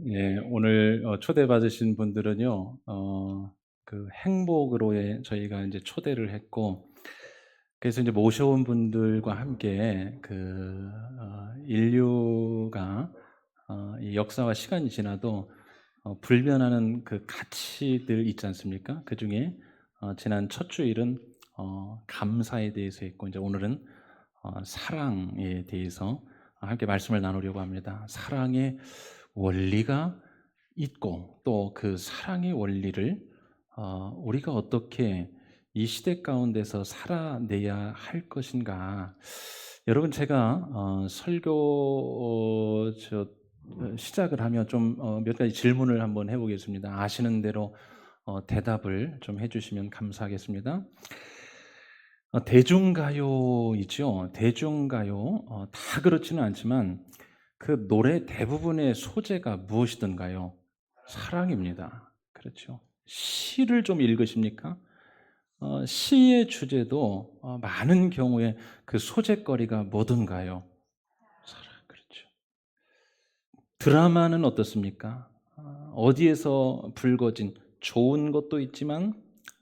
예, 오늘 초대받으신 분들은요, 그 행복으로의 저희가 이제 초대를 했고, 그래서 이제 모셔온 분들과 함께 인류가 이 역사와 시간이 지나도 불변하는 그 가치들 있지 않습니까? 그 중에 지난 첫 주일은 감사에 대해서 했고, 이제 오늘은 사랑에 대해서 함께 말씀을 나누려고 합니다. 사랑의 원리가 있고 또 그 사랑의 원리를 우리가 어떻게 이 시대 가운데서 살아내야 할 것인가. 여러분, 제가 설교 시작을 하면 좀 몇 가지 질문을 한번 해보겠습니다. 아시는 대로 대답을 좀 해주시면 감사하겠습니다. 대중가요이죠. 대중가요, 다 그렇지는 않지만 그 노래 대부분의 소재가 무엇이든가요? 사랑입니다. 그렇죠. 시를 좀 읽으십니까? 시의 주제도 많은 경우에 그 소재거리가 뭐든가요? 사랑. 그렇죠. 드라마는 어떻습니까? 어디에서 불거진 좋은 것도 있지만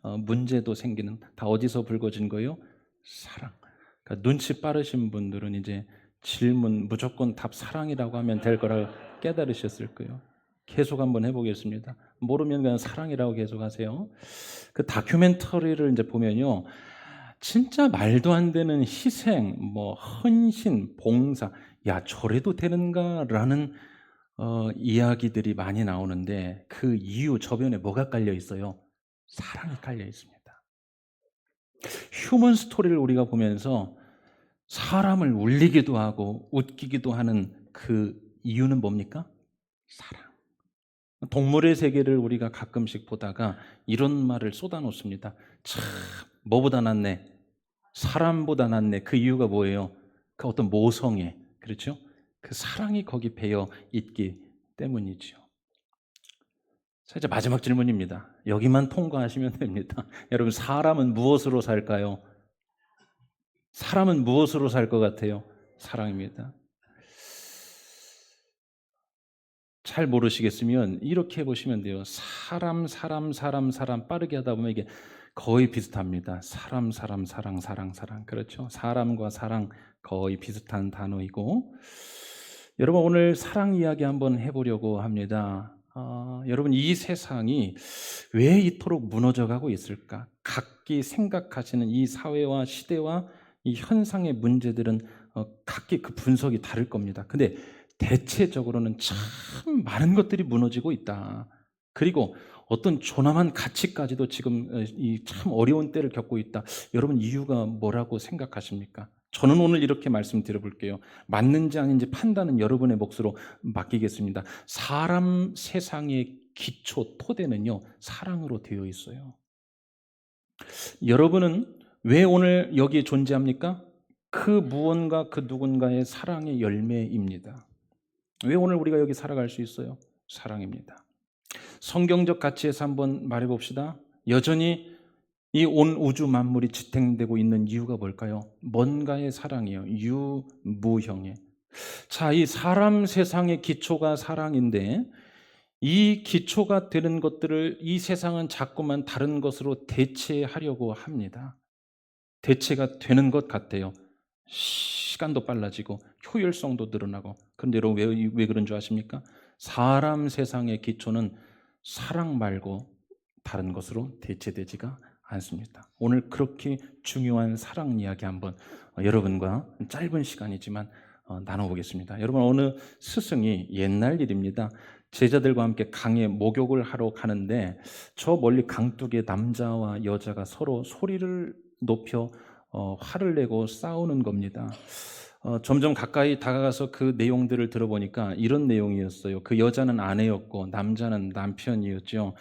문제도 생기는, 다 어디서 불거진 거예요? 사랑. 그러니까 눈치 빠르신 분들은 이제 질문 무조건 답 사랑이라고 하면 될 거라 깨달으셨을 거예요. 계속 한번 해보겠습니다. 모르면 그냥 사랑이라고 계속 하세요. 그 다큐멘터리를 이제 보면요, 진짜 말도 안 되는 희생, 뭐 헌신, 봉사, 야 저래도 되는가라는 이야기들이 많이 나오는데, 그 이유 저변에 뭐가 깔려 있어요? 사랑이 깔려 있습니다. 휴먼 스토리를 우리가 보면서 사람을 울리기도 하고 웃기기도 하는 그 이유는 뭡니까? 사랑. 동물의 세계를 우리가 가끔씩 보다가 이런 말을 쏟아놓습니다. 참, 뭐보다 낫네. 사람보다 낫네. 그 이유가 뭐예요? 그 어떤 모성애, 그렇죠? 그 사랑이 거기 배어 있기 때문이죠. 자, 이제 마지막 질문입니다. 여기만 통과하시면 됩니다. 여러분, 사람은 무엇으로 살까요? 사람은 무엇으로 살 것 같아요? 사랑입니다. 잘 모르시겠으면 이렇게 해보시면 돼요. 사람 빠르게 하다 보면 이게 거의 비슷합니다. 사랑. 그렇죠? 사람과 사랑 거의 비슷한 단어이고, 여러분 오늘 사랑 이야기 한번 해보려고 합니다. 여러분, 이 세상이 왜 이토록 무너져가고 있을까? 각기 생각하시는 이 사회와 시대와 이 현상의 문제들은 각기 그 분석이 다를 겁니다. 근데 대체적으로는 참 많은 것들이 무너지고 있다. 그리고 어떤 조남한 가치까지도 지금 이 참 어려운 때를 겪고 있다. 여러분, 이유가 뭐라고 생각하십니까? 저는 오늘 이렇게 말씀드려 볼게요. 맞는지 아닌지 판단은 여러분의 몫으로 맡기겠습니다. 사람 세상의 기초 토대는요, 사랑으로 되어 있어요. 여러분은 왜 오늘 여기에 존재합니까? 그 무언가 그 누군가의 사랑의 열매입니다. 왜 오늘 우리가 여기 살아갈 수 있어요? 사랑입니다. 성경적 가치에서 한번 말해 봅시다. 여전히 이 온 우주 만물이 지탱되고 있는 이유가 뭘까요? 뭔가의 사랑이에요. 유무형의. 자, 이 사람 세상의 기초가 사랑인데, 이 기초가 되는 것들을 이 세상은 자꾸만 다른 것으로 대체하려고 합니다. 대체가 되는 것 같아요. 시간도 빨라지고 효율성도 늘어나고. 그런데 여러분, 왜 그런 줄 아십니까? 사람 세상의 기초는 사랑 말고 다른 것으로 대체되지가 않습니다. 오늘 그렇게 중요한 사랑 이야기 한번 여러분과 짧은 시간이지만 나눠보겠습니다. 여러분, 어느 스승이, 옛날 일입니다, 제자들과 함께 강에 목욕을 하러 가는데 저 멀리 강둑에 남자와 여자가 서로 소리를 높여 화를 내고 싸우는 겁니다. 점점 가까이 다가가서 그 내용들을 들어보니까 이런 내용이었어요. 그 여자는 아내였고 남자는 남편이었죠.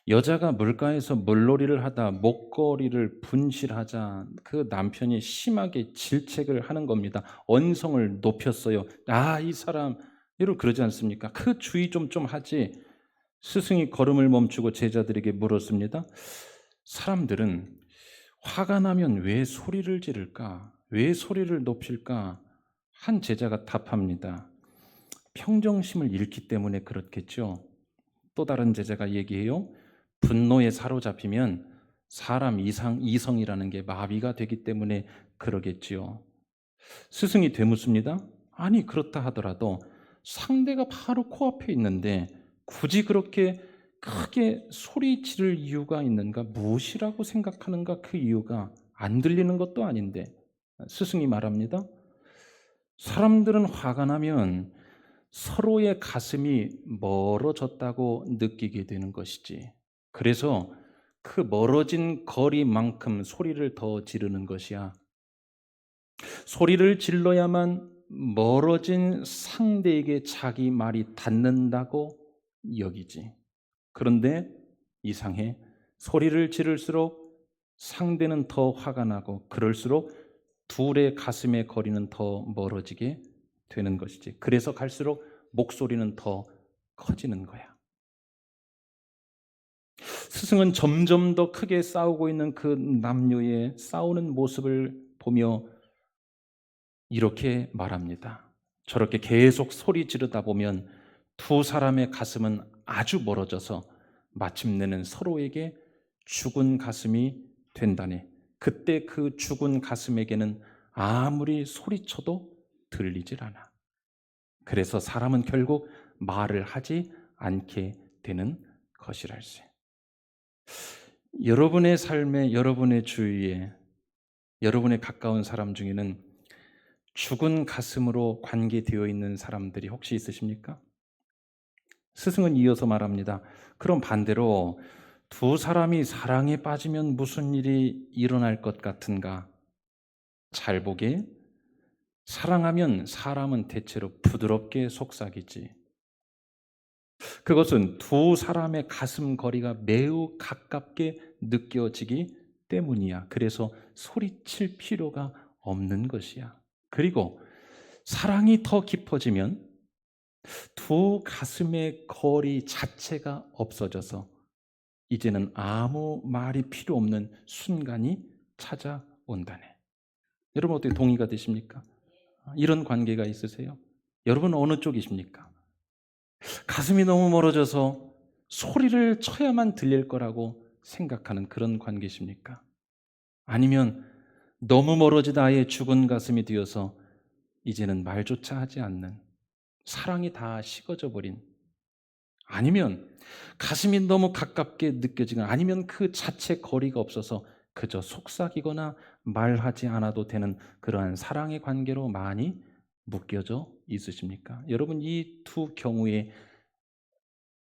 여자가 물가에서 물놀이를 하다 목걸이를 분실하자 그 남편이 심하게 질책을 하는 겁니다. 언성을 높였어요. 아, 이 사람, 이러 그러지 않습니까? 그 주의 좀 하지. 스승이 걸음을 멈추고 제자들에게 물었습니다. 사람들은 화가 나면 왜 소리를 지를까? 왜 소리를 높일까? 한 제자가 답합니다. 평정심을 잃기 때문에 그렇겠죠. 또 다른 제자가 얘기해요. 분노에 사로잡히면 사람 이성이라는 게 마비가 되기 때문에 그러겠지요. 스승이 되묻습니다. 아니 그렇다 하더라도 상대가 바로 코앞에 있는데 굳이 그렇게 크게 소리 지를 이유가 있는가? 무엇이라고 생각하는가? 그 이유가 안 들리는 것도 아닌데 스승이 말합니다. 사람들은 화가 나면 서로의 가슴이 멀어졌다고 느끼게 되는 것이지. 그래서 그 멀어진 거리만큼 소리를 더 지르는 것이야. 소리를 질러야만 멀어진 상대에게 자기 말이 닿는다고 여기지. 그런데 이상해. 소리를 지를수록 상대는 더 화가 나고 그럴수록 둘의 가슴의 거리는 더 멀어지게 되는 것이지. 그래서 갈수록 목소리는 더 커지는 거야. 스승은 점점 더 크게 싸우고 있는 그 남녀의 싸우는 모습을 보며 이렇게 말합니다. 저렇게 계속 소리 지르다 보면 두 사람의 가슴은 아주 멀어져서 마침내는 서로에게 죽은 가슴이 된다네. 그때 그 죽은 가슴에게는 아무리 소리쳐도 들리질 않아. 그래서 사람은 결국 말을 하지 않게 되는 것이랄세. 여러분의 삶에, 여러분의 주위에, 여러분의 가까운 사람 중에는 죽은 가슴으로 관계되어 있는 사람들이 혹시 있으십니까? 스승은 이어서 말합니다. 그럼 반대로 두 사람이 사랑에 빠지면 무슨 일이 일어날 것 같은가? 잘 보게, 사랑하면 사람은 대체로 부드럽게 속삭이지. 그것은 두 사람의 가슴 거리가 매우 가깝게 느껴지기 때문이야. 그래서 소리칠 필요가 없는 것이야. 그리고 사랑이 더 깊어지면 두 가슴의 거리 자체가 없어져서 이제는 아무 말이 필요 없는 순간이 찾아온다네. 여러분 어떻게 동의가 되십니까? 이런 관계가 있으세요? 여러분 어느 쪽이십니까? 가슴이 너무 멀어져서 소리를 쳐야만 들릴 거라고 생각하는 그런 관계십니까? 아니면 너무 멀어지다 아예 죽은 가슴이 되어서 이제는 말조차 하지 않는 사랑이 다 식어져 버린, 아니면 가슴이 너무 가깝게 느껴지거나 아니면 그 자체 거리가 없어서 그저 속삭이거나 말하지 않아도 되는 그러한 사랑의 관계로 많이 묶여져 있으십니까? 여러분 이 두 경우에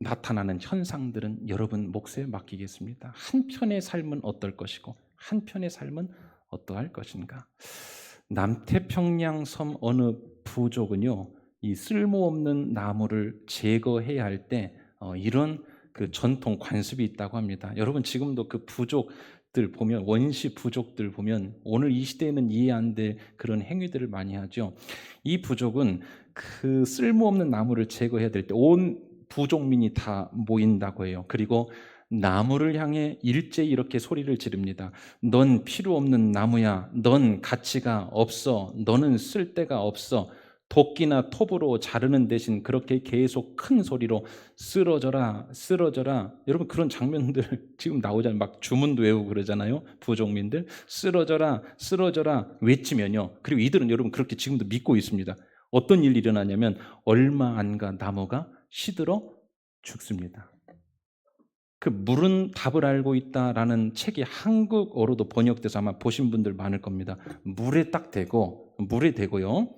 나타나는 현상들은 여러분 몫에 맡기겠습니다. 한편의 삶은 어떨 것이고 한편의 삶은 어떠할 것인가? 남태평양 섬 어느 부족은요, 이 쓸모없는 나무를 제거해야 할 때 이런 그 전통 관습이 있다고 합니다. 여러분 지금도 그 부족들 보면, 원시 부족들 보면 오늘 이 시대에는 이해 안 될 그런 행위들을 많이 하죠. 이 부족은 그 쓸모없는 나무를 제거해야 될 때 온 부족민이 다 모인다고 해요. 그리고 나무를 향해 일제히 이렇게 소리를 지릅니다. 넌 필요 없는 나무야. 넌 가치가 없어. 너는 쓸데가 없어. 도끼나 톱으로 자르는 대신 그렇게 계속 큰 소리로 쓰러져라, 쓰러져라. 여러분 그런 장면들 지금 나오잖아요. 막 주문도 외우고 그러잖아요. 부족민들 쓰러져라, 쓰러져라 외치면요. 그리고 이들은 여러분 그렇게 지금도 믿고 있습니다. 어떤 일이 일어나냐면 얼마 안 가 나무가 시들어 죽습니다. 그 물은 답을 알고 있다라는 책이 한국어로도 번역돼서 아마 보신 분들 많을 겁니다. 물에 딱 대고, 물에 대고요.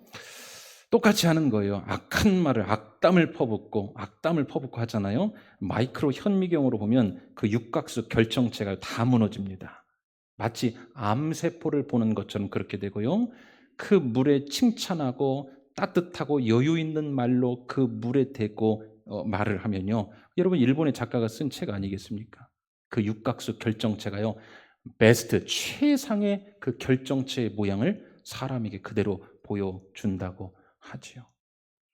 똑같이 하는 거예요. 악한 말을 악담을 퍼붓고 하잖아요. 마이크로 현미경으로 보면 그 육각수 결정체가 다 무너집니다. 마치 암세포를 보는 것처럼 그렇게 되고요. 그 물에 칭찬하고 따뜻하고 여유 있는 말로 그 물에 대고 말을 하면요. 여러분 일본의 작가가 쓴 책 아니겠습니까? 그 육각수 결정체가요. 베스트 최상의 그 결정체의 모양을 사람에게 그대로 보여준다고 하지요.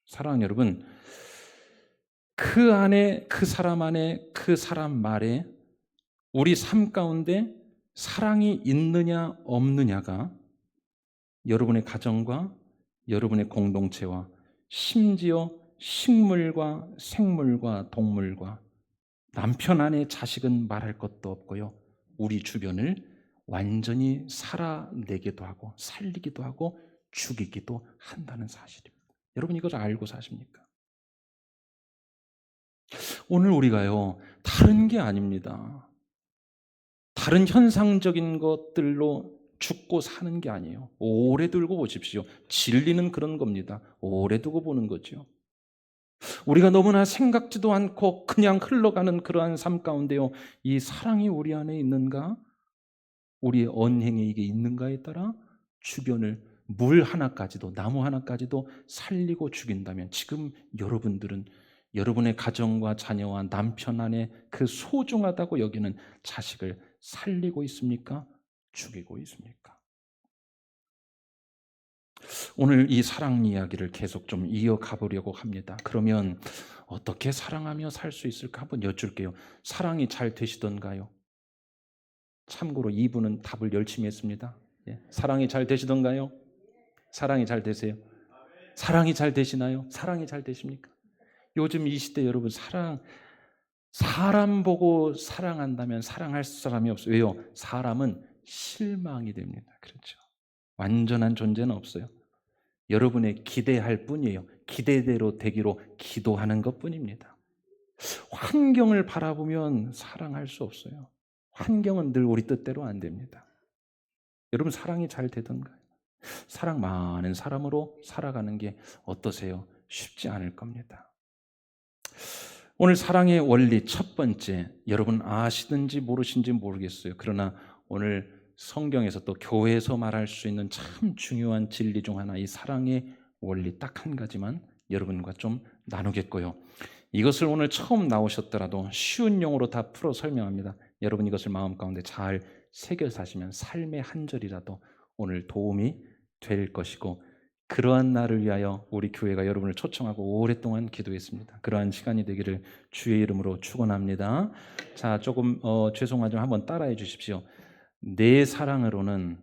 사랑하는 여러분, 그 안에 그 사람 안에 그 사람 말에 우리 삶 가운데 사랑이 있느냐 없느냐가 여러분의 가정과 여러분의 공동체와 심지어 식물과 생물과 동물과 남편 아내 자식은 말할 것도 없고요. 우리 주변을 완전히 살아내기도 하고 살리기도 하고 죽이기도 한다는 사실입니다. 여러분 이걸 알고 사십니까? 오늘 우리가요, 다른 게 아닙니다. 다른 현상적인 것들로 죽고 사는 게 아니에요. 오래 두고 보십시오. 진리는 그런 겁니다. 오래 두고 보는 거죠. 우리가 너무나 생각지도 않고 그냥 흘러가는 그러한 삶 가운데요, 이 사랑이 우리 안에 있는가? 우리의 언행에 이게 있는가에 따라 주변을 물 하나까지도, 나무 하나까지도 살리고 죽인다면 지금 여러분들은 여러분의 가정과 자녀와 남편 안에 그 소중하다고 여기는 자식을 살리고 있습니까? 죽이고 있습니까? 오늘 이 사랑 이야기를 계속 좀 이어가 보려고 합니다. 그러면 어떻게 사랑하며 살 수 있을까 한번 여쭐게요. 사랑이 잘 되시던가요? 참고로 이분은 답을 열심히 했습니다. 예. 사랑이 잘 되시던가요? 사랑이 잘 되세요? 사랑이 잘 되시나요? 사랑이 잘 되십니까? 요즘 이 시대 여러분 사람 보고 사랑한다면 사랑할 사람이 없어요. 왜요? 사람은 실망이 됩니다. 그렇죠. 완전한 존재는 없어요. 여러분의 기대할 뿐이에요. 기대대로 되기로 기도하는 것뿐입니다. 환경을 바라보면 사랑할 수 없어요. 환경은 늘 우리 뜻대로 안 됩니다. 여러분 사랑이 잘 되던가요? 사랑 많은 사람으로 살아가는 게 어떠세요? 쉽지 않을 겁니다. 오늘 사랑의 원리 첫 번째, 여러분 아시든지 모르신지 모르겠어요. 그러나 오늘 성경에서 또 교회에서 말할 수 있는 참 중요한 진리 중 하나, 이 사랑의 원리 딱 한 가지만 여러분과 좀 나누겠고요. 이것을 오늘 처음 나오셨더라도 쉬운 용어로 다 풀어 설명합니다. 여러분 이것을 마음 가운데 잘 새겨 사시면 삶의 한 절이라도 오늘 도움이 될 것이고, 그러한 날을 위하여 우리 교회가 여러분을 초청하고 오랫동안 기도했습니다. 그러한 시간이 되기를 주의 이름으로 축원합니다. 자, 조금 죄송하지만 한번 따라해 주십시오. 내 사랑으로는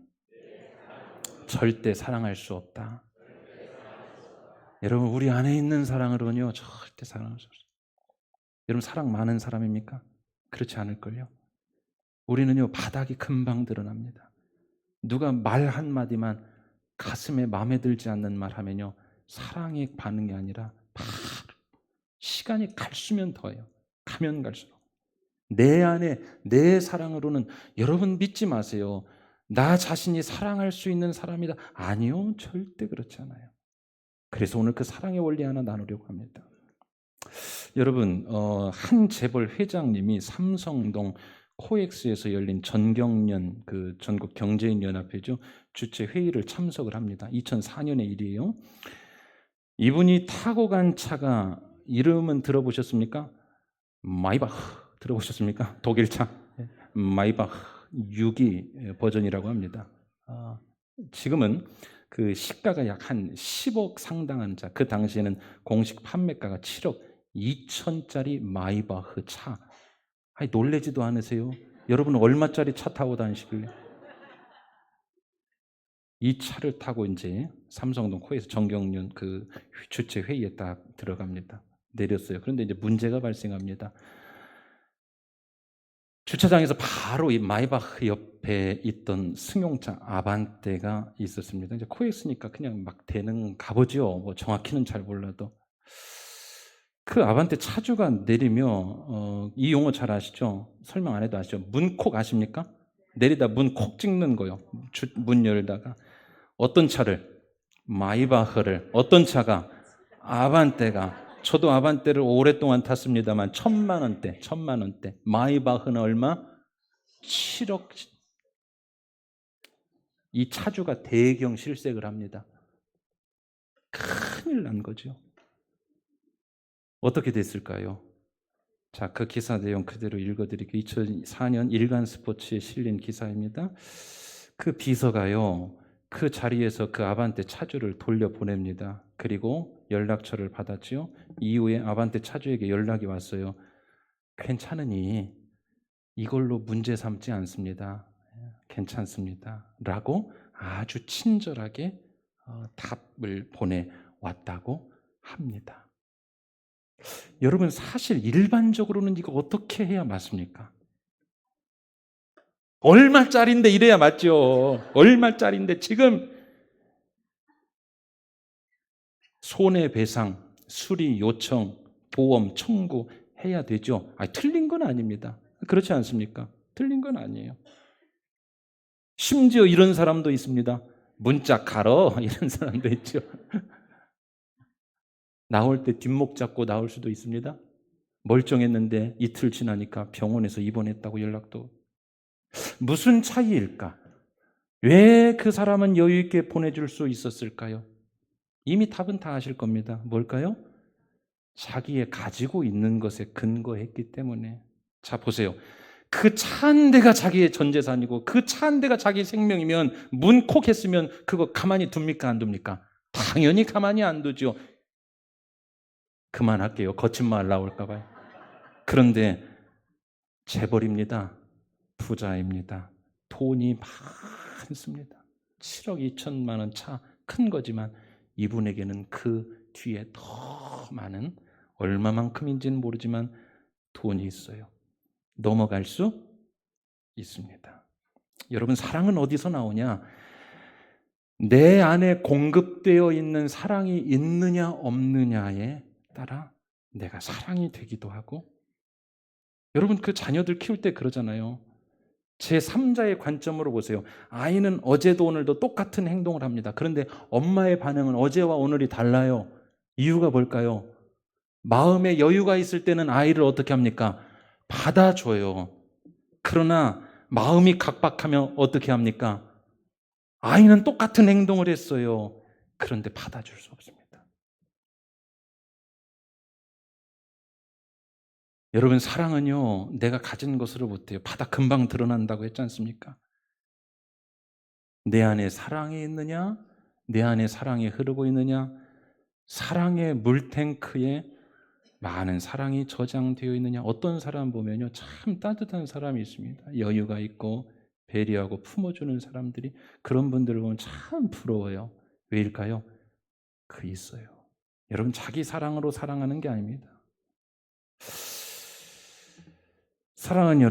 절대 사랑할 수 없다. 여러분 우리 안에 있는 사랑으로는요 절대 사랑할 수 없어요. 여러분 사랑 많은 사람입니까? 그렇지 않을걸요. 우리는요 바닥이 금방 드러납니다. 누가 말 한마디만 가슴에 마음에 들지 않는 말 하면요 사랑의 반응이 아니라 바로 시간이 갈수면 더해요. 가면 갈수록 내 안에 내 사랑으로는, 여러분 믿지 마세요. 나 자신이 사랑할 수 있는 사람이다. 아니요, 절대 그렇지 않아요. 그래서 오늘 그 사랑의 원리 하나 나누려고 합니다. 여러분 한 재벌 회장님이 삼성동 코엑스에서 열린 전경련, 그 전국 경제인 연합회죠, 주최 회의를 참석을 합니다. 2004년의 일이에요. 이분이 타고 간 차가 이름은 들어보셨습니까? 마이바흐 들어보셨습니까? 독일차 마이바흐 6기 버전이라고 합니다. 지금은 그 시가가 약 한 10억 상당한 차, 그 당시에는 공식 판매가가 7억 2천짜리 마이바흐 차. 아니 놀래지도 않으세요? 여러분 얼마짜리 차 타고 다니시길래? 이 차를 타고 이제 삼성동 코에서 정경련 그 주최 회의에 딱 들어갑니다. 내렸어요. 그런데 이제 문제가 발생합니다. 주차장에서 바로 이 마이바흐 옆에 있던 승용차 아반떼가 있었습니다. 이제 코엑스니까 그냥 막 대는 가보죠. 뭐 정확히는 잘 몰라도. 그 아반떼 차주가 내리며 이 용어 잘 아시죠? 설명 안 해도 아시죠? 문콕 아십니까? 내리다 문 콕 찍는 거요. 문 열다가 어떤 차를? 마이바흐를. 어떤 차가? 아반떼가. 저도 아반떼를 오랫동안 탔습니다만 1,000만 원대, 1,000만 원대. 마이바흐는 얼마? 7억. 이 차주가 대경 실색을 합니다. 큰일 난 거죠. 어떻게 됐을까요? 자, 그 기사 내용 그대로 읽어드릴게요. 2004년 일간 스포츠에 실린 기사입니다. 그 비서가요, 그 자리에서 그 아반떼 차주를 돌려보냅니다. 그리고 연락처를 받았지요. 이후에 아반떼 차주에게 연락이 왔어요. 괜찮으니 이걸로 문제 삼지 않습니다. 괜찮습니다. 라고 아주 친절하게 답을 보내왔다고 합니다. 여러분 사실 일반적으로는 이거 어떻게 해야 맞습니까? 얼마짜린데 이래야 맞죠. 얼마짜린데 지금 손해배상, 수리 요청, 보험 청구 해야 되죠. 틀린 건 아닙니다. 그렇지 않습니까? 틀린 건 아니에요. 심지어 이런 사람도 있습니다. 문자 갈어 이런 사람도 있죠. 나올 때 뒷목 잡고 나올 수도 있습니다. 멀쩡했는데 이틀 지나니까 병원에서 입원했다고 연락도. 무슨 차이일까? 왜 그 사람은 여유 있게 보내줄 수 있었을까요? 이미 답은 다 아실 겁니다. 뭘까요? 자기의 가지고 있는 것에 근거했기 때문에. 자, 보세요. 그 차 한 대가 자기의 전 재산이고 그 차 한 대가 자기 생명이면 문콕했으면 그거 가만히 둡니까 안 둡니까? 당연히 가만히 안 두죠. 그만할게요. 거친 말 나올까 봐요. 그런데 재벌입니다. 부자입니다. 돈이 많습니다. 7억 2천만 원 차 큰 거지만 이분에게는 그 뒤에 더 많은 얼마만큼인지는 모르지만 돈이 있어요. 넘어갈 수 있습니다. 여러분 사랑은 어디서 나오냐? 내 안에 공급되어 있는 사랑이 있느냐 없느냐에 따라 내가 사랑이 되기도 하고 여러분 그 자녀들 키울 때 그러잖아요. 제3자의 관점으로 보세요. 아이는 어제도 오늘도 똑같은 행동을 합니다. 그런데 엄마의 반응은 어제와 오늘이 달라요. 이유가 뭘까요? 마음에 여유가 있을 때는 아이를 어떻게 합니까? 받아줘요. 그러나 마음이 각박하면 어떻게 합니까? 아이는 똑같은 행동을 했어요. 그런데 받아줄 수 없습니다. 여러분 사랑은요 내가 가진 것으로 못해요. 받아 금방 드러난다고 했지 않습니까? 내 안에 사랑이 있느냐? 내 안에 사랑이 흐르고 있느냐? 사랑의 물탱크에 많은 사랑이 저장되어 있느냐? 어떤 사람 보면요 참 따뜻한 사람이 있습니다. 여유가 있고 배려하고 품어주는 사람들이 그런 분들을 보면 참 부러워요. 왜일까요? 그 있어요. 여러분 자기 사랑으로 사랑하는 게 아닙니다. 사랑하는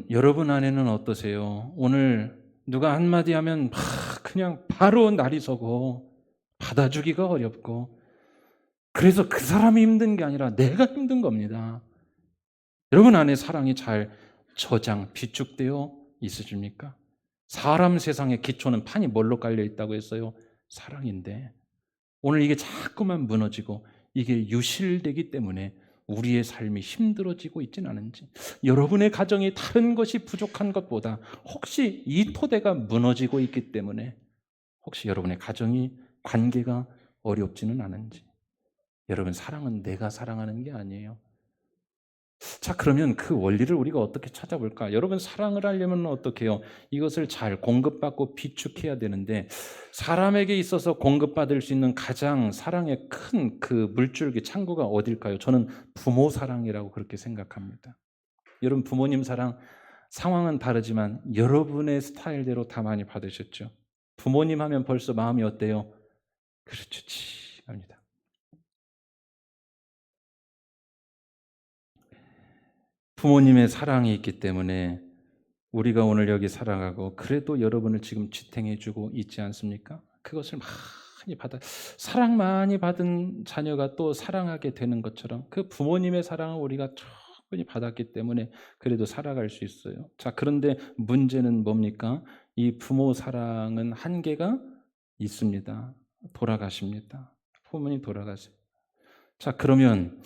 여러분 안에는 어떠세요? 오늘 누가 한마디 하면 막 그냥 바로 날이 서고 받아주기가 어렵고 그래서 그 사람이 힘든 게 아니라 내가 힘든 겁니다. 여러분 안에 사랑이 잘 저장, 비축되어 있으십니까? 사람 세상의 기초는 판이 뭘로 깔려 있다고 했어요? 사랑인데 오늘 이게 자꾸만 무너지고 이게 유실되기 때문에 우리의 삶이 힘들어지고 있지는 않은지 여러분의 가정이 다른 것이 부족한 것보다 혹시 이 토대가 무너지고 있기 때문에 혹시 여러분의 가정이 관계가 어렵지는 않은지 여러분 사랑은 내가 사랑하는 게 아니에요. 자 그러면 그 원리를 우리가 어떻게 찾아볼까? 여러분 사랑을 하려면 어떻게 해요? 이것을 잘 공급받고 비축해야 되는데 사람에게 있어서 공급받을 수 있는 가장 사랑의 큰 그 물줄기 창구가 어딜까요? 저는 부모 사랑이라고 그렇게 생각합니다. 여러분 부모님 사랑 상황은 다르지만 여러분의 스타일대로 다 많이 받으셨죠? 부모님 하면 벌써 마음이 어때요? 그렇죠. 합니다. 부모님의 사랑이 있기 때문에 우리가 오늘 여기 살아가고 그래도 여러분을 지금 지탱해 주고 있지 않습니까? 그것을 많이 받아 사랑 많이 받은 자녀가 또 사랑하게 되는 것처럼 그 부모님의 사랑을 우리가 충분히 받았기 때문에 그래도 살아갈 수 있어요. 자, 그런데 문제는 뭡니까? 이 부모 사랑은 한계가 있습니다. 돌아가십니다. 부모님 돌아가세요. 자, 그러면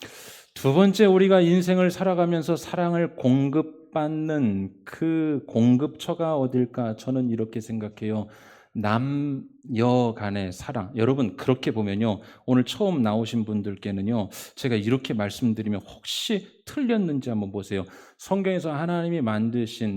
두 번째 우리가 인생을 살아가면서 사랑을 공급받는 그 공급처가 어딜까? 저는 이렇게 생각해요. 남녀 간의 사랑. 여러분 그렇게 보면요. 오늘 처음 나오신 분들께는요. 제가 이렇게 말씀드리면 혹시 틀렸는지 한번 보세요. 성경에서 하나님이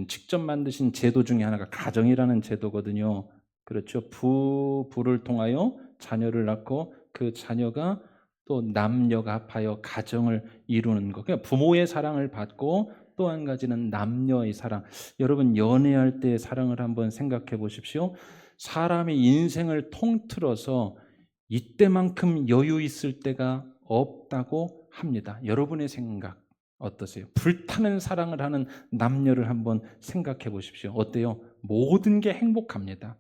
직접 만드신 제도 중에 하나가 가정이라는 제도거든요. 그렇죠. 부부를 통하여 자녀를 낳고 그 자녀가 또 남녀가 합하여 가정을 이루는 것. 그러니까 부모의 사랑을 받고 또 한 가지는 남녀의 사랑. 여러분 연애할 때의 사랑을 한번 생각해 보십시오. 사람이 인생을 통틀어서 이때만큼 여유 있을 때가 없다고 합니다. 여러분의 생각 어떠세요? 불타는 사랑을 하는 남녀를 한번 생각해 보십시오. 어때요? 모든 게 행복합니다.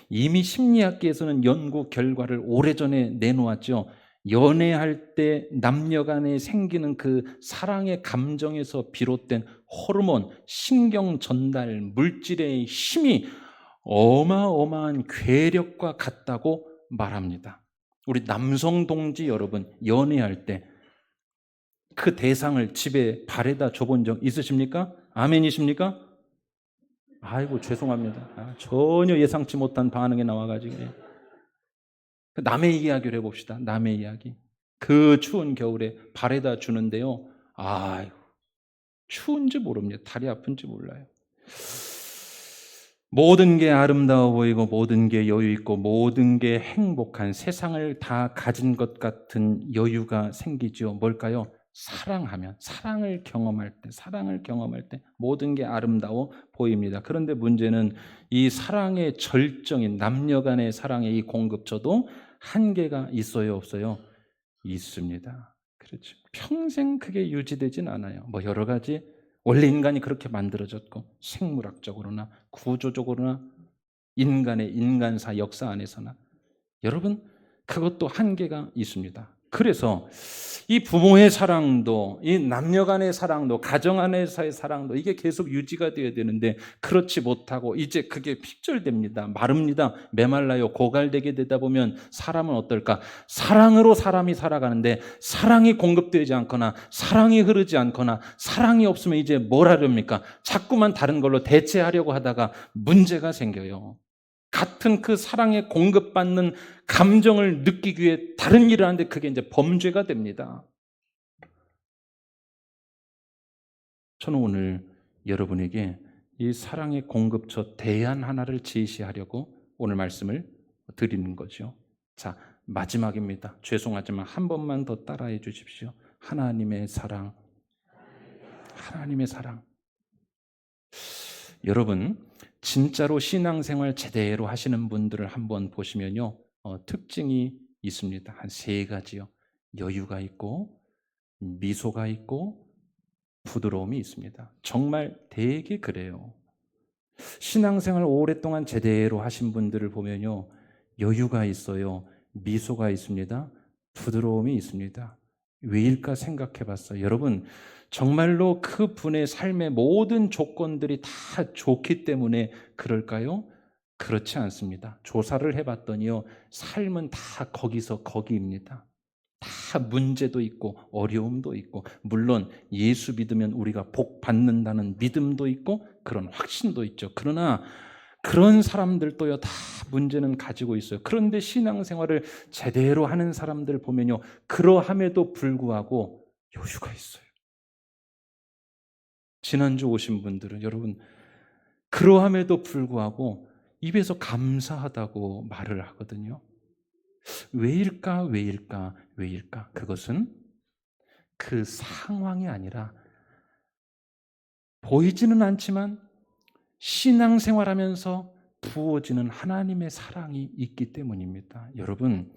이미 심리학계에서는 연구 결과를 오래전에 내놓았죠. 연애할 때 남녀 간에 생기는 그 사랑의 감정에서 비롯된 호르몬, 신경 전달, 물질의 힘이 어마어마한 괴력과 같다고 말합니다. 우리 남성 동지 여러분, 연애할 때 그 대상을 집에 발에다 줘본 적 있으십니까? 아멘이십니까? 아이고, 죄송합니다. 전혀 예상치 못한 반응이 나와가지고. 남의 이야기를 해봅시다. 남의 이야기. 그 추운 겨울에 발에다 주는데요. 아유, 추운지 모릅니다. 다리 아픈지 몰라요. 모든 게 아름다워 보이고 모든 게 여유 있고 모든 게 행복한 세상을 다 가진 것 같은 여유가 생기죠. 뭘까요? 사랑하면, 사랑을 경험할 때 모든 게 아름다워 보입니다. 그런데 문제는 이 사랑의 절정인 남녀 간의 사랑의 이 공급처도 한계가 있어요, 없어요? 있습니다. 그렇죠. 평생 그게 유지되진 않아요. 뭐 여러 가지 원래 인간이 그렇게 만들어졌고 생물학적으로나 구조적으로나 인간의 인간사 역사 안에서나 여러분 그것도 한계가 있습니다. 그래서 이 부모의 사랑도 이 남녀 간의 사랑도 가정 안에서의 사랑도 이게 계속 유지가 되어야 되는데 그렇지 못하고 이제 그게 픽절됩니다. 마릅니다. 메말라요. 고갈되게 되다 보면 사람은 어떨까? 사랑으로 사람이 살아가는데 사랑이 공급되지 않거나 사랑이 흐르지 않거나 사랑이 없으면 이제 뭘 하렵니까? 자꾸만 다른 걸로 대체하려고 하다가 문제가 생겨요. 같은 그 사랑에 공급받는 감정을 느끼기 위해 다른 일을 하는데 그게 이제 범죄가 됩니다. 저는 오늘 여러분에게 이 사랑의 공급처 대안 하나를 제시하려고 오늘 말씀을 드리는 거죠. 자, 마지막입니다. 죄송하지만 한 번만 더 따라해 주십시오. 하나님의 사랑. 하나님의 사랑. 여러분, 진짜로 신앙생활 제대로 하시는 분들을 한번 보시면요. 특징이 있습니다. 한 세 가지요. 여유가 있고, 미소가 있고, 부드러움이 있습니다. 정말 되게 그래요. 신앙생활 오랫동안 제대로 하신 분들을 보면요. 여유가 있어요. 미소가 있습니다. 부드러움이 있습니다. 왜일까 생각해 봤어요. 여러분, 정말로 그 분의 삶의 모든 조건들이 다 좋기 때문에 그럴까요? 그렇지 않습니다. 조사를 해 봤더니요. 삶은 다 거기서 거기입니다. 다 문제도 있고 어려움도 있고 물론 예수 믿으면 우리가 복 받는다는 믿음도 있고 그런 확신도 있죠. 그러나 그런 사람들도요 다 문제는 가지고 있어요. 그런데 신앙생활을 제대로 하는 사람들 보면요 그러함에도 불구하고 여유가 있어요. 지난주 오신 분들은 여러분 그러함에도 불구하고 입에서 감사하다고 말을 하거든요. 왜일까? 왜일까? 왜일까? 그것은 그 상황이 아니라 보이지는 않지만 신앙생활하면서 부어지는 하나님의 사랑이 있기 때문입니다. 여러분,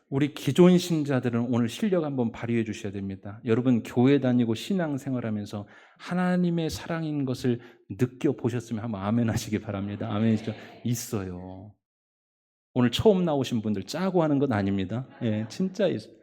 우리 기존 신자들은 오늘 실력 한번 발휘해 주셔야 됩니다. 여러분 교회 다니고 신앙생활하면서 하나님의 사랑인 것을 느껴보셨으면 한번 아멘 하시기 바랍니다. 아멘이죠? 있어요. 오늘 처음 나오신 분들 짜고 하는 건 아닙니다. 예, 진짜 있어요.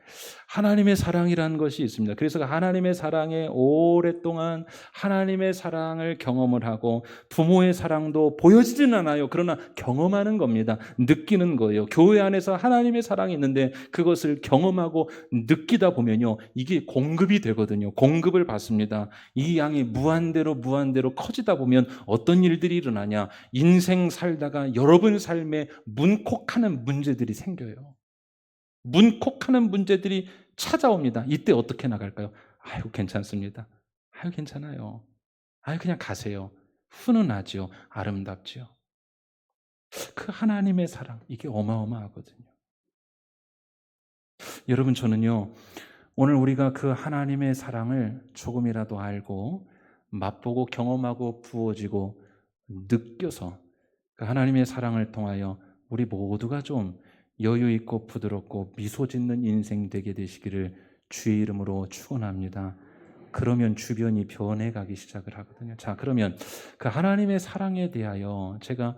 하나님의 사랑이라는 것이 있습니다. 그래서 하나님의 사랑에 오랫동안 하나님의 사랑을 경험을 하고 부모의 사랑도 보여지진 않아요. 그러나 경험하는 겁니다. 느끼는 거예요. 교회 안에서 하나님의 사랑이 있는데 그것을 경험하고 느끼다 보면요. 이게 공급이 되거든요. 공급을 받습니다. 이 양이 무한대로 커지다 보면 어떤 일들이 일어나냐. 인생 살다가 여러분 삶에 문콕하는 문제들이 생겨요. 문콕하는 문제들이 찾아옵니다. 이때 어떻게 나갈까요? 아유, 괜찮습니다. 아유, 괜찮아요. 아유, 그냥 가세요. 훈훈하지요. 아름답지요. 그 하나님의 사랑, 이게 어마어마하거든요. 여러분, 저는요, 오늘 우리가 그 하나님의 사랑을 조금이라도 알고 맛보고 경험하고 부어지고 느껴서 그 하나님의 사랑을 통하여 우리 모두가 좀 여유 있고 부드럽고 미소 짓는 인생 되게 되시기를 주의 이름으로 축원합니다. 그러면 주변이 변해가기 시작을 하거든요. 자, 그러면 그 하나님의 사랑에 대하여 제가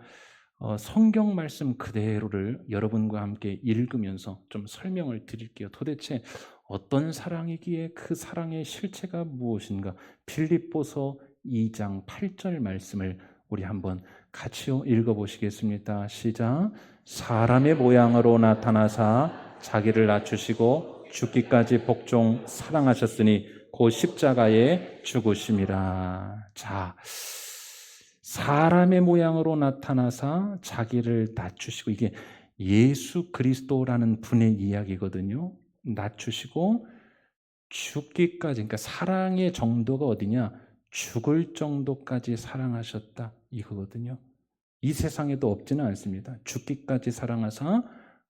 성경 말씀 그대로를 여러분과 함께 읽으면서 좀 설명을 드릴게요. 도대체 어떤 사랑이기에 그 사랑의 실체가 무엇인가? 빌립보서 2장 8절 말씀을 우리 한번 같이 읽어보시겠습니다. 시작. 사람의 모양으로 나타나사 자기를 낮추시고 죽기까지 복종 사랑하셨으니 그 십자가에 죽으심이라. 자, 사람의 모양으로 나타나사 자기를 낮추시고, 이게 예수 그리스도라는 분의 이야기거든요. 낮추시고 죽기까지, 그러니까 사랑의 정도가 어디냐? 죽을 정도까지 사랑하셨다 이거거든요. 이 세상에도 없지는 않습니다. 죽기까지 사랑하사,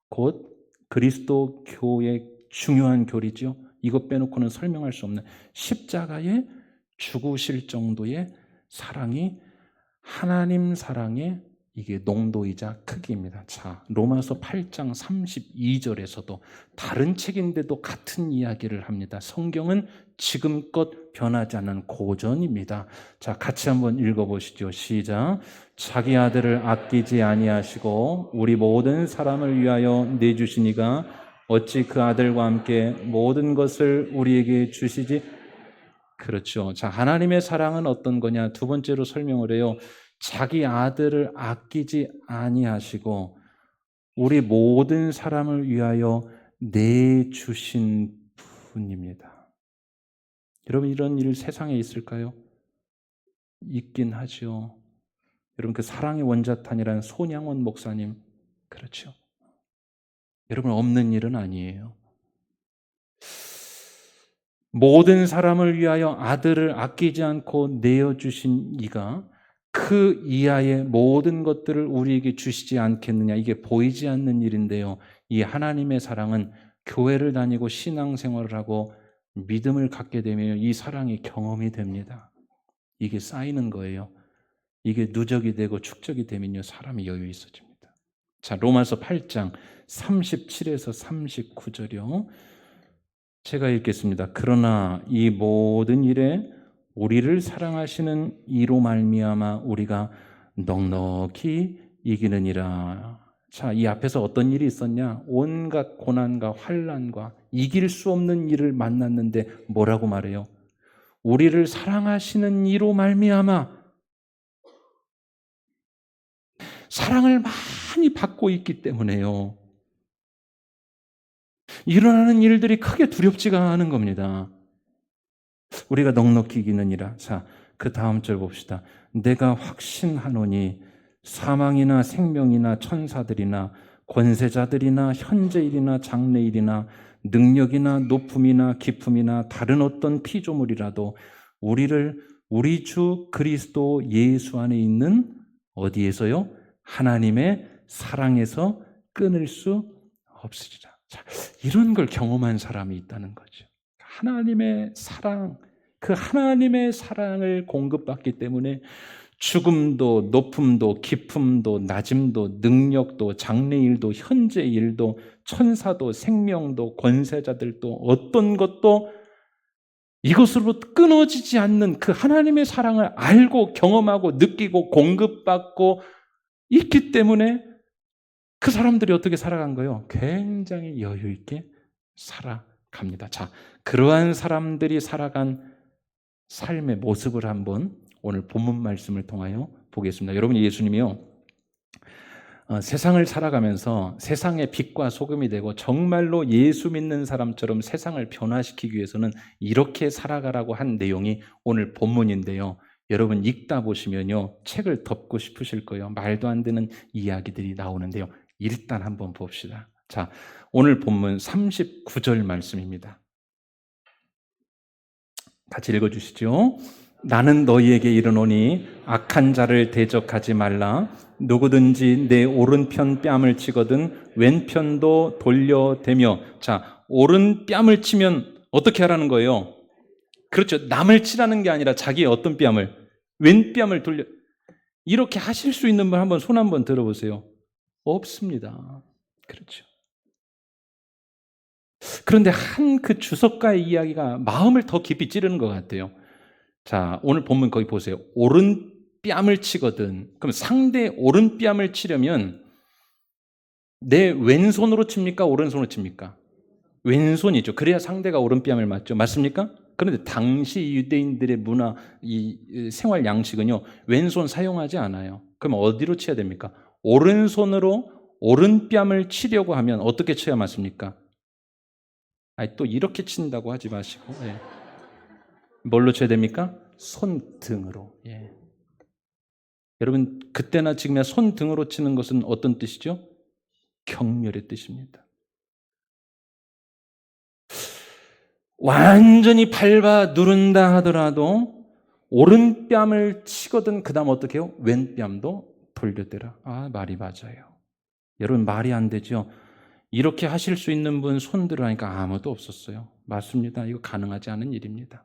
곧 그리스도 교의 중요한 교리죠. 이것 빼놓고는 설명할 수 없는 십자가에 죽으실 정도의 사랑이 하나님 사랑의 이게 농도이자 크기입니다. 자, 로마서 8장 32절에서도 다른 책인데도 같은 이야기를 합니다. 성경은 지금껏 변하지 않는 고전입니다. 자, 같이 한번 읽어보시죠. 시작. 자기 아들을 아끼지 아니하시고 우리 모든 사람을 위하여 내주시니가 어찌 그 아들과 함께 모든 것을 우리에게 주시지? 그렇죠. 자, 하나님의 사랑은 어떤 거냐? 두 번째로 설명을 해요. 자기 아들을 아끼지 아니하시고 우리 모든 사람을 위하여 내주신 분입니다. 여러분, 이런 일 세상에 있을까요? 있긴 하죠. 여러분, 그 사랑의 원자탄이라는 손양원 목사님, 그렇죠. 여러분, 없는 일은 아니에요. 모든 사람을 위하여 아들을 아끼지 않고 내어주신 이가 그 이하의 모든 것들을 우리에게 주시지 않겠느냐. 이게 보이지 않는 일인데요. 이 하나님의 사랑은 교회를 다니고 신앙생활을 하고 믿음을 갖게 되면 이 사랑이 경험이 됩니다. 이게 쌓이는 거예요. 이게 누적이 되고 축적이 되면요, 사람이 여유 있어집니다. 자, 로마서 8장 37에서 39절이요. 제가 읽겠습니다. 그러나 이 모든 일에 우리를 사랑하시는 이로 말미암아 우리가 넉넉히 이기느니라. 자, 이 앞에서 어떤 일이 있었냐? 온갖 고난과 환난과 이길 수 없는 일을 만났는데 뭐라고 말해요? 우리를 사랑하시는 이로 말미암아, 사랑을 많이 받고 있기 때문에요, 일어나는 일들이 크게 두렵지가 않은 겁니다. 우리가 넉넉히 이기느니라. 자, 그 다음 절 봅시다. 내가 확신하노니 사망이나 생명이나 천사들이나 권세자들이나 현재일이나 장래일이나 능력이나 높음이나 깊음이나 다른 어떤 피조물이라도 우리를 우리 주 그리스도 예수 안에 있는 어디에서요? 하나님의 사랑에서 끊을 수 없으리라. 자, 이런 걸 경험한 사람이 있다는 거죠. 하나님의 사랑, 그 하나님의 사랑을 공급받기 때문에 죽음도 높음도 깊음도 낮음도 능력도 장래일도 현재일도 천사도 생명도 권세자들도 어떤 것도 이것으로부터 끊어지지 않는 그 하나님의 사랑을 알고 경험하고 느끼고 공급받고 있기 때문에 그 사람들이 어떻게 살아간 거예요? 굉장히 여유 있게 살아갑니다. 자, 그러한 사람들이 살아간 삶의 모습을 한번 오늘 본문 말씀을 통하여 보겠습니다. 여러분, 예수님이요, 세상을 살아가면서 세상의 빛과 소금이 되고 정말로 예수 믿는 사람처럼 세상을 변화시키기 위해서는 이렇게 살아가라고 한 내용이 오늘 본문인데요. 여러분, 읽다 보시면요, 책을 덮고 싶으실 거예요. 말도 안 되는 이야기들이 나오는데요. 일단 한번 봅시다. 자, 오늘 본문 39절 말씀입니다. 같이 읽어주시죠. 나는 너희에게 이르노니 악한 자를 대적하지 말라. 누구든지 내 오른편 뺨을 치거든 왼편도 돌려대며. 자, 오른 뺨을 치면 어떻게 하라는 거예요? 그렇죠. 남을 치라는 게 아니라 자기의 어떤 뺨을, 왼 뺨을 돌려. 이렇게 하실 수 있는 분 한번 손 한번 들어보세요. 없습니다. 그렇죠. 그런데 한 그 주석가의 이야기가 마음을 더 깊이 찌르는 것 같아요. 자, 오늘 본문 거기 보세요. 오른뺨을 치거든. 그럼 상대 오른뺨을 치려면 내 왼손으로 칩니까? 오른손으로 칩니까? 왼손이죠. 그래야 상대가 오른뺨을 맞죠. 맞습니까? 그런데 당시 유대인들의 문화, 이 생활 양식은요, 왼손 사용하지 않아요. 그럼 어디로 쳐야 됩니까? 오른손으로 오른뺨을 치려고 하면 어떻게 쳐야 맞습니까? 아니, 또 이렇게 친다고 하지 마시고, 예. 뭘로 쳐야 됩니까? 손등으로. 예. 여러분, 그때나 지금이나 손등으로 치는 것은 어떤 뜻이죠? 경멸의 뜻입니다. 완전히 밟아 누른다 하더라도 오른뺨을 치거든 그 다음 어떻게 해요? 왼뺨도 돌려대라. 아, 말이 맞아요. 여러분, 말이 안 되죠? 이렇게 하실 수 있는 분 손들어 하니까 아무도 없었어요. 맞습니다. 이거 가능하지 않은 일입니다.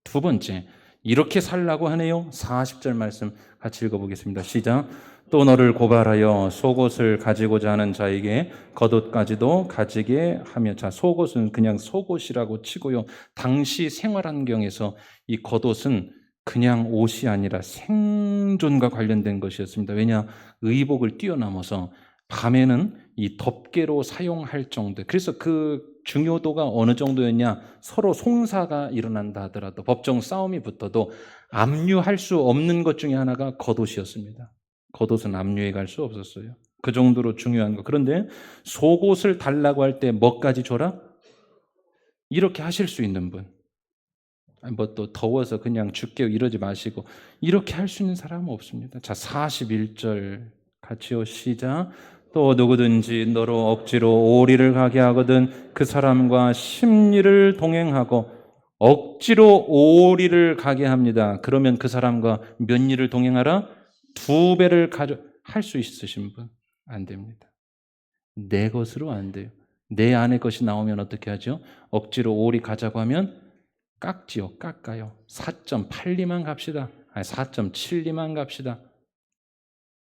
두 번째, 이렇게 살라고 하네요. 40절 말씀 같이 읽어보겠습니다. 시작. 또 너를 고발하여 속옷을 가지고자 하는 자에게 겉옷까지도 가지게 하며. 자, 속옷은 그냥 속옷이라고 치고요. 당시 생활 환경에서 이 겉옷은 그냥 옷이 아니라 생존과 관련된 것이었습니다. 왜냐? 의복을 뛰어넘어서 밤에는 이 덮개로 사용할 정도. 그래서 그 중요도가 어느 정도였냐? 서로 송사가 일어난다 하더라도, 법정 싸움이 붙어도 압류할 수 없는 것 중에 하나가 겉옷이었습니다. 겉옷은 압류해 갈 수 없었어요. 그 정도로 중요한 거. 그런데 속옷을 달라고 할 때 뭐까지 줘라? 이렇게 하실 수 있는 분. 뭐 또 더워서 그냥 죽게 이러지 마시고, 이렇게 할 수 있는 사람은 없습니다. 자, 41절 같이요. 시작. 또 누구든지 너로 억지로 오리를 가게 하거든 그 사람과 십리를 동행하고. 억지로 오리를 가게 합니다. 그러면 그 사람과 몇 리를 동행하라? 2배를 할 수 있으신 분? 안 됩니다. 내 것으로 안 돼요. 내 안의 것이 나오면 어떻게 하죠? 억지로 오리 가자고 하면 깎지요. 깎아요. 4.8리만 갑시다. 아니, 4.7리만 갑시다.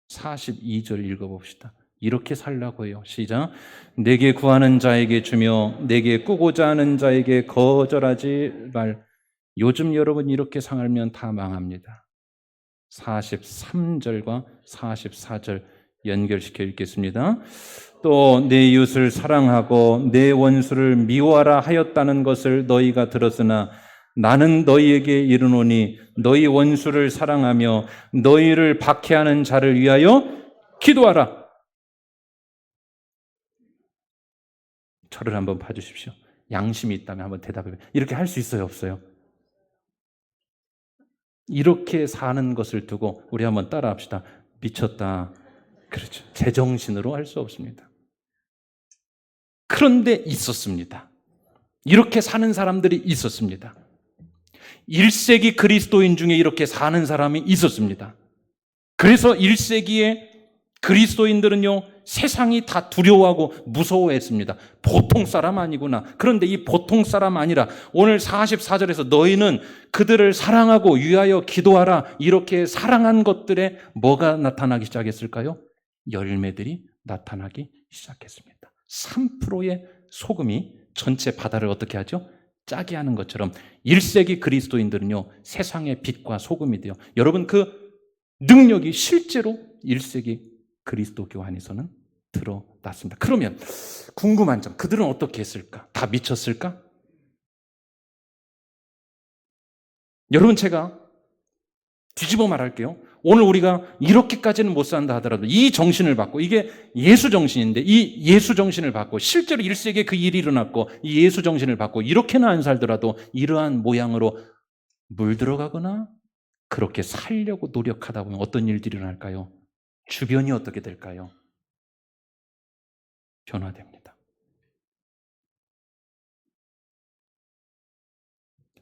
42절 읽어봅시다. 이렇게 살라고 해요. 시작. 내게 구하는 자에게 주며 내게 꾸고자 하는 자에게 거절하지 말. 요즘 여러분 이렇게 살면 다 망합니다. 43절과 44절 연결시켜 읽겠습니다. 또 내 이웃을 사랑하고 내 원수를 미워하라 하였다는 것을 너희가 들었으나 나는 너희에게 이르노니 너희 원수를 사랑하며 너희를 박해하는 자를 위하여 기도하라. 저를 한번 봐주십시오. 양심이 있다면 한번 대답해. 이렇게 할 수 있어요, 없어요? 이렇게 사는 것을 두고 우리 한번 따라합시다. 미쳤다. 그렇죠. 제정신으로 할 수 없습니다. 그런데 있었습니다. 이렇게 사는 사람들이 있었습니다. 1세기 그리스도인 중에 이렇게 사는 사람이 있었습니다. 그래서 1세기에 그리스도인들은요, 세상이 다 두려워하고 무서워했습니다. 보통 사람 아니구나. 그런데 이 보통 사람 아니라 오늘 44절에서 너희는 그들을 사랑하고 위하여 기도하라. 이렇게 사랑한 것들에 뭐가 나타나기 시작했을까요? 열매들이 나타나기 시작했습니다. 3%의 소금이 전체 바다를 어떻게 하죠? 짜게 하는 것처럼 1세기 그리스도인들은요, 세상의 빛과 소금이 돼요. 여러분, 그 능력이 실제로 1세기 그리스도교 안에서는 드러났습니다. 그러면 궁금한 점, 그들은 어떻게 했을까? 다 미쳤을까? 여러분, 제가 뒤집어 말할게요. 오늘 우리가 이렇게까지는 못 산다 하더라도 이 정신을 받고, 이게 예수 정신인데 이 예수 정신을 받고 실제로 1세기에 그 일이 일어났고 이 예수 정신을 받고 이렇게는 안 살더라도 이러한 모양으로 물들어가거나 그렇게 살려고 노력하다 보면 어떤 일들이 일어날까요? 주변이 어떻게 될까요? 변화됩니다.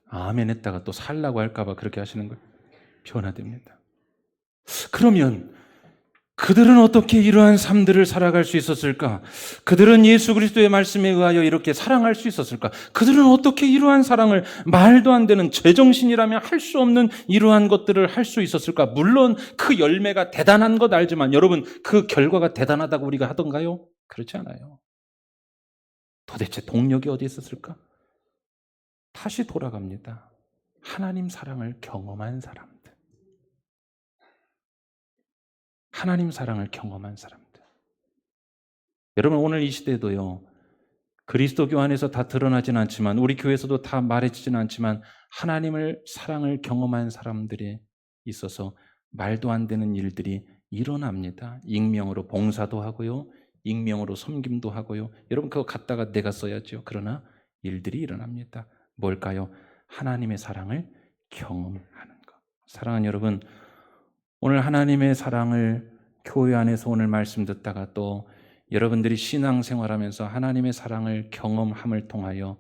아멘 했다가 또 살라고 할까봐 그렇게 하시는 거예요. 변화됩니다. 그러면 그들은 어떻게 이러한 삶들을 살아갈 수 있었을까? 그들은 예수 그리스도의 말씀에 의하여 이렇게 사랑할 수 있었을까? 그들은 어떻게 이러한 사랑을, 말도 안 되는 제정신이라면 할 수 없는 이러한 것들을 할 수 있었을까? 물론 그 열매가 대단한 것 알지만 여러분, 그 결과가 대단하다고 우리가 하던가요? 그렇지 않아요. 도대체 동력이 어디 있었을까? 다시 돌아갑니다. 하나님 사랑을 경험한 사람들. 하나님 사랑을 경험한 사람들. 여러분, 오늘 이 시대도요, 그리스도교 안에서 다 드러나진 않지만, 우리 교회에서도 다 말해지진 않지만, 하나님을 사랑을 경험한 사람들에 있어서 말도 안 되는 일들이 일어납니다. 익명으로 봉사도 하고요, 익명으로 섬김도 하고요. 여러분, 그거 갖다가 내가 써야죠. 그러나 일들이 일어납니다. 뭘까요? 하나님의 사랑을 경험하는 것. 사랑하는 여러분, 오늘 하나님의 사랑을 교회 안에서 오늘 말씀 듣다가 또 여러분들이 신앙생활하면서 하나님의 사랑을 경험함을 통하여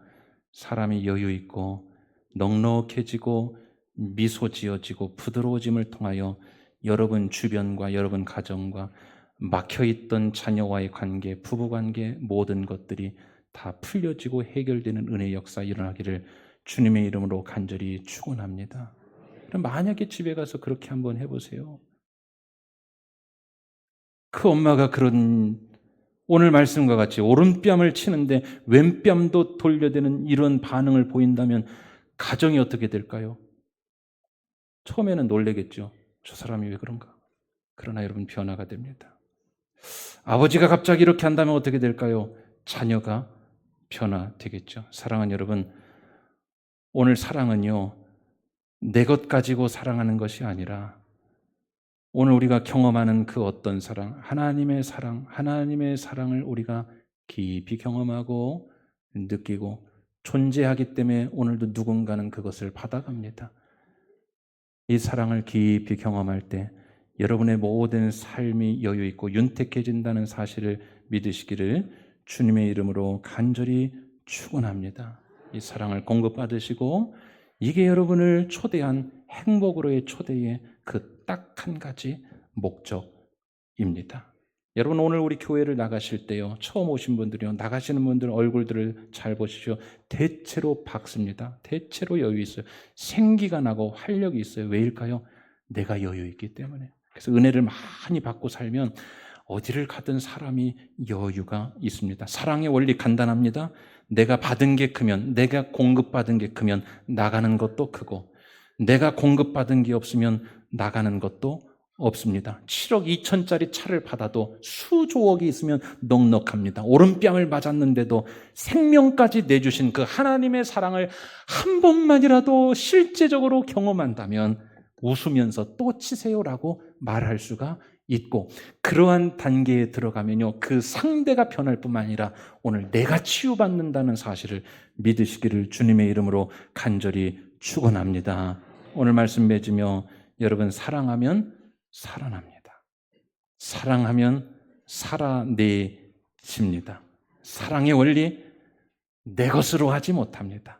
사람이 여유 있고 넉넉해지고 미소 지어지고 부드러워짐을 통하여 여러분 주변과 여러분 가정과 막혀있던 자녀와의 관계, 부부관계 모든 것들이 다 풀려지고 해결되는 은혜의 역사 일어나기를 주님의 이름으로 간절히 축원합니다. 그럼 만약에 집에 가서 그렇게 한번 해보세요. 그 엄마가 그런 오늘 말씀과 같이 오른뺨을 치는데 왼뺨도 돌려대는 이런 반응을 보인다면 가정이 어떻게 될까요? 처음에는 놀라겠죠. 저 사람이 왜 그런가? 그러나 여러분, 변화가 됩니다. 아버지가 갑자기 이렇게 한다면 어떻게 될까요? 자녀가 변화되겠죠. 사랑하는 여러분, 오늘 사랑은요, 내 것 가지고 사랑하는 것이 아니라 오늘 우리가 경험하는 그 어떤 사랑, 하나님의 사랑, 하나님의 사랑을 우리가 깊이 경험하고 느끼고 존재하기 때문에 오늘도 누군가는 그것을 받아갑니다. 이 사랑을 깊이 경험할 때 여러분의 모든 삶이 여유 있고 윤택해진다는 사실을 믿으시기를 주님의 이름으로 간절히 축원합니다. 이 사랑을 공급받으시고 이게 여러분을 초대한 행복으로의 초대의 그 딱 한 가지 목적입니다. 여러분, 오늘 우리 교회를 나가실 때요, 처음 오신 분들이요, 나가시는 분들 얼굴들을 잘 보시죠. 대체로 밝습니다. 대체로 여유 있어요. 생기가 나고 활력이 있어요. 왜일까요? 내가 여유 있기 때문에. 그래서 은혜를 많이 받고 살면 어디를 가든 사람이 여유가 있습니다. 사랑의 원리 간단합니다. 내가 받은 게 크면, 내가 공급받은 게 크면 나가는 것도 크고, 내가 공급받은 게 없으면 나가는 것도 없습니다. 7억 2천짜리 차를 받아도 수조억이 있으면 넉넉합니다. 오른뺨을 맞았는데도 생명까지 내주신 그 하나님의 사랑을 한 번만이라도 실제적으로 경험한다면 웃으면서 또 치세요라고 말할 수가 있고, 그러한 단계에 들어가면요, 그 상대가 변할 뿐만 아니라 오늘 내가 치유받는다는 사실을 믿으시기를 주님의 이름으로 간절히 축원합니다. 오늘 말씀 맺으며 여러분, 사랑하면 살아납니다. 사랑하면 살아내집니다. 사랑의 원리, 내 것으로 하지 못합니다.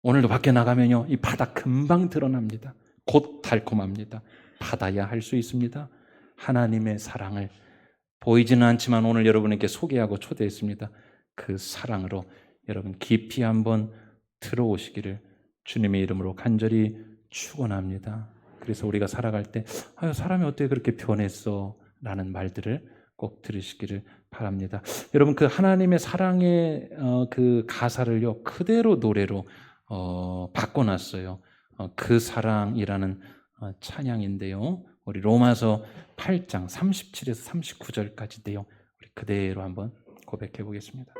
오늘도 밖에 나가면요, 이 바다 금방 드러납니다. 곧 달콤합니다. 받아야 할 수 있습니다. 하나님의 사랑을 보이지는 않지만 오늘 여러분에게 소개하고 초대했습니다. 그 사랑으로 여러분 깊이 한번 들어오시기를 주님의 이름으로 간절히 축원합니다. 그래서 우리가 살아갈 때 사람이 어떻게 그렇게 변했어? 라는 말들을 꼭 들으시기를 바랍니다. 여러분, 그 하나님의 사랑의 그 가사를요, 그대로 노래로 바꿔놨어요. 그 사랑이라는 찬양인데요. 우리 로마서 8장 37에서 39절까지인데요. 우리 그대로 한번 고백해 보겠습니다.